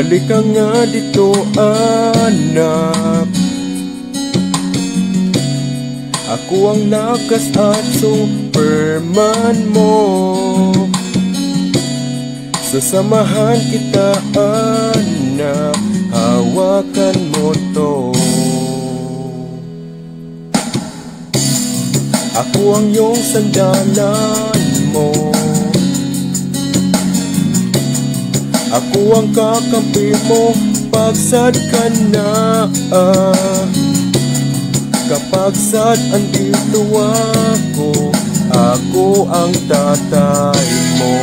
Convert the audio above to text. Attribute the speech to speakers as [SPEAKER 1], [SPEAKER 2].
[SPEAKER 1] Halika nga dito, anak. Ako ang lakas at Superman mo. Sasamahan kita, anak. Hawakan mo to. Ako ang iyong sandalan mo. Ako ang kakampi mo pagsad ka na. Kapag sad andito ako, ako ang tatay mo.